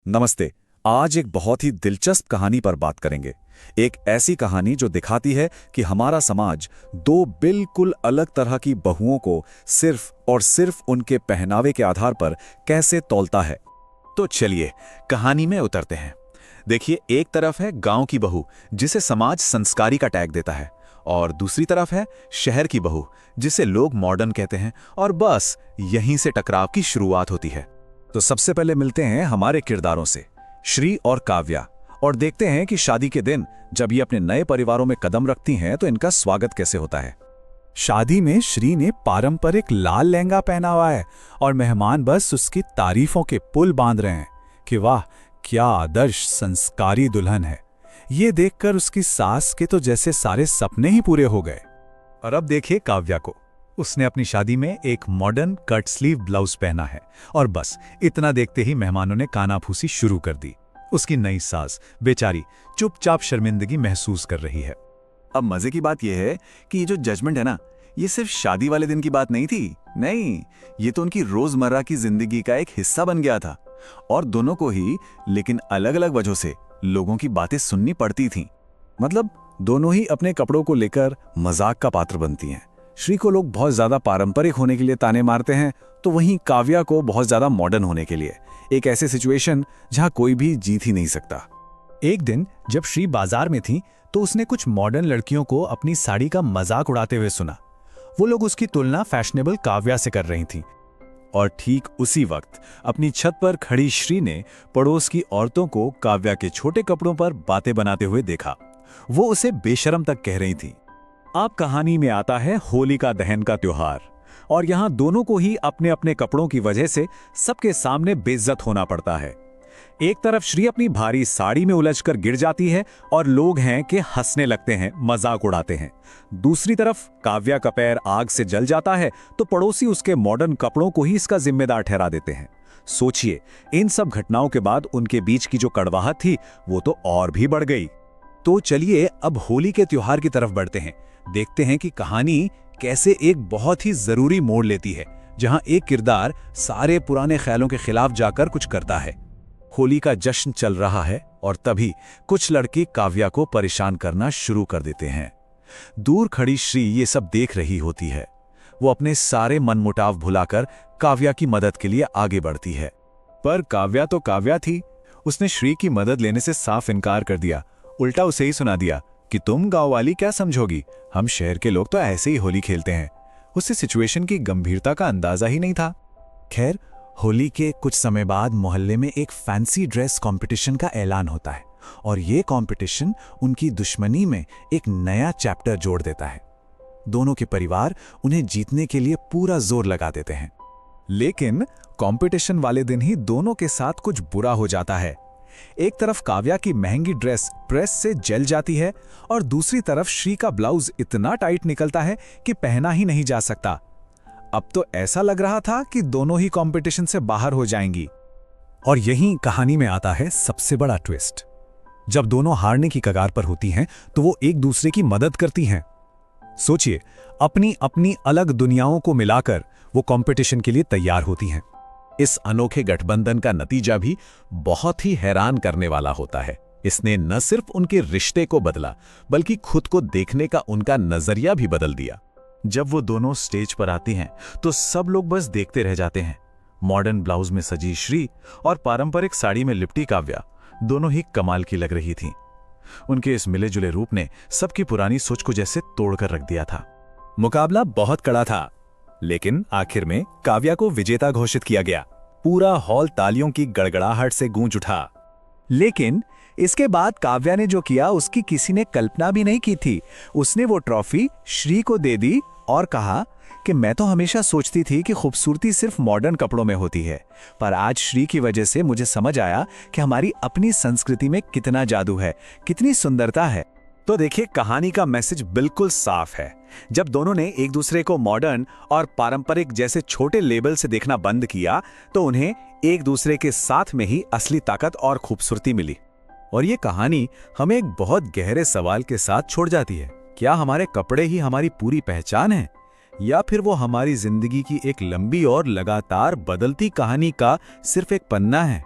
नमस्ते। आज एक बहुत ही दिलचस्प कहानी पर बात करेंगे। एक ऐसी कहानी जो दिखाती है कि हमारा समाज दो बिल्कुल अलग तरह की बहुओं को सिर्फ और सिर्फ उनके पहनावे के आधार पर कैसे तौलता है। तो चलिए कहानी में उतरते हैं। देखिए, एक तरफ है गांव की बहू जिसे समाज संस्कारी का टैग देता है, और दूसरी तरफ है शहर की बहू जिसे लोग मॉडर्न कहते हैं, और बस यहीं से टकराव की शुरुआत होती है। तो सबसे पहले मिलते हैं हमारे किरदारों से, श्री और काव्या, और देखते हैं कि शादी के दिन जब ये अपने नए परिवारों में कदम रखती हैं तो इनका स्वागत कैसे होता है। शादी में श्री ने पारंपरिक लाल लहंगा पहना हुआ है और मेहमान बस उसकी तारीफों के पुल बांध रहे हैं कि वाह, क्या आदर्श संस्कारी दुल्हन है। ये देखकर उसकी सास के तो जैसे सारे सपने ही पूरे हो गए। और अब देखिए काव्या को, उसने अपनी शादी में एक मॉडर्न कट स्लीव ब्लाउज पहना है और बस इतना देखते ही मेहमानों ने कानाफूसी शुरू कर दी। उसकी नई सास बेचारी चुपचाप शर्मिंदगी महसूस कर रही है। अब मजे की बात यह है कि ये जो जजमेंट है ना, ये सिर्फ शादी वाले दिन की बात नहीं थी। नहीं, ये तो उनकी रोजमर्रा की जिंदगी का एक हिस्सा बन गया था, और दोनों को ही, लेकिन अलग अलग वजहों से, लोगों की बातें सुननी पड़ती थीं। मतलब दोनों ही अपने कपड़ों को लेकर मजाक का पात्र बनती हैं। श्री को लोग बहुत ज्यादा पारंपरिक होने के लिए ताने मारते हैं, तो वहीं काव्या को बहुत ज्यादा मॉडर्न होने के लिए। एक ऐसे सिचुएशन जहां कोई भी जीत ही नहीं सकता। एक दिन जब श्री बाजार में थी तो उसने कुछ मॉडर्न लड़कियों को अपनी साड़ी का मजाक उड़ाते हुए सुना। वो लोग उसकी तुलना फैशनेबल काव्या से कर रही थीं। और ठीक उसी वक्त अपनी छत पर खड़ी श्री ने पड़ोस की औरतों को काव्या के छोटे कपड़ों पर बातें बनाते हुए देखा। वो उसे बेशर्म तक कह रही थी। अब कहानी में आता है होलिका दहन का त्योहार, और यहां दोनों को ही अपने अपने कपड़ों की वजह से सबके सामने बेइज्जत होना पड़ता है। एक तरफ श्री अपनी भारी साड़ी में उलझकर गिर जाती है और लोग हैं कि हंसने लगते हैं, मजाक उड़ाते हैं। दूसरी तरफ काव्या का पैर आग से जल जाता है तो पड़ोसी उसके मॉडर्न कपड़ों को ही इसका जिम्मेदार ठहरा देते हैं। सोचिए, इन सब घटनाओं के बाद उनके बीच की जो कड़वाहट थी वो तो और भी बढ़ गई। तो चलिए अब होली के त्योहार की तरफ बढ़ते हैं। देखते हैं कि कहानी कैसे एक बहुत ही जरूरी मोड़ लेती है, जहां एक किरदार सारे पुराने ख्यालों के खिलाफ जाकर कुछ करता है। होली का जश्न चल रहा है और तभी कुछ लड़के काव्या को परेशान करना शुरू कर देते हैं। दूर खड़ी श्री ये सब देख रही होती है। वो अपने सारे मनमुटाव भुलाकर काव्या की मदद के लिए आगे बढ़ती है। पर काव्या तो काव्या थी, उसने श्री की मदद लेने से साफ इनकार कर दिया। उल्टा उसे ही सुना दिया कि तुम गांव वाली क्या समझोगी, हम शहर के लोग तो ऐसे ही होली खेलते हैं। उसे सिचुएशन की गंभीरता का अंदाजा ही नहीं था। खैर, होली के कुछ समय बाद मोहल्ले में एक फैंसी ड्रेस कंपटीशन का ऐलान होता है, और ये कंपटीशन उनकी दुश्मनी में एक नया चैप्टर जोड़ देता है। दोनों के परिवार उन्हें जीतने के लिए पूरा जोर लगा देते हैं, लेकिन कंपटीशन वाले दिन ही दोनों के साथ कुछ बुरा हो जाता है। एक तरफ काव्या की महंगी ड्रेस प्रेस से जल जाती है और दूसरी तरफ श्री का ब्लाउज इतना टाइट निकलता है कि पहना ही नहीं जा सकता। अब तो ऐसा लग रहा था कि दोनों ही कंपटीशन से बाहर हो जाएंगी। और यहीं कहानी में आता है सबसे बड़ा ट्विस्ट। जब दोनों हारने की कगार पर होती हैं तो वो एक दूसरे की मदद करती हैं। सोचिए, अपनी अपनी अलग दुनियाओं को मिलाकर वो कंपटीशन के लिए तैयार होती हैं। इस अनोखे गठबंधन का नतीजा भी बहुत ही हैरान करने वाला होता है। इसने न सिर्फ उनके रिश्ते को बदला, बल्कि खुद को देखने का उनका नजरिया भी बदल दिया। जब वो दोनों स्टेज पर आती हैं तो सब लोग बस देखते रह जाते हैं। मॉडर्न ब्लाउज में सजी श्री और पारंपरिक साड़ी में लिपटी काव्या दोनों ही कमाल की लग रही थीं। उनके इस मिले जुले रूप ने सबकी पुरानी सोच को जैसे तोड़कर रख दिया था। मुकाबला बहुत कड़ा था, लेकिन आखिर में काव्या को विजेता घोषित किया गया। पूरा हॉल तालियों की गड़गड़ाहट से गूंज उठा। लेकिन इसके बाद काव्या ने जो किया उसकी किसी ने कल्पना भी नहीं की थी। उसने वो ट्रॉफी श्री को दे दी और कहा कि मैं तो हमेशा सोचती थी कि खूबसूरती सिर्फ मॉडर्न कपड़ों में होती है, पर आज श्री की वजह से मुझे समझ आया कि हमारी अपनी संस्कृति में कितना जादू है, कितनी सुंदरता है। तो देखिए, कहानी का मैसेज बिल्कुल साफ है। जब दोनों ने एक दूसरे को मॉडर्न और पारंपरिक जैसे छोटे लेबल से देखना बंद किया तो उन्हें एक दूसरे के साथ में ही असली ताकत और खूबसूरती मिली। और ये कहानी हमें एक बहुत गहरे सवाल के साथ छोड़ जाती है। क्या हमारे कपड़े ही हमारी पूरी पहचान है, या फिर वो हमारी जिंदगी की एक लंबी और लगातार बदलती कहानी का सिर्फ एक पन्ना है?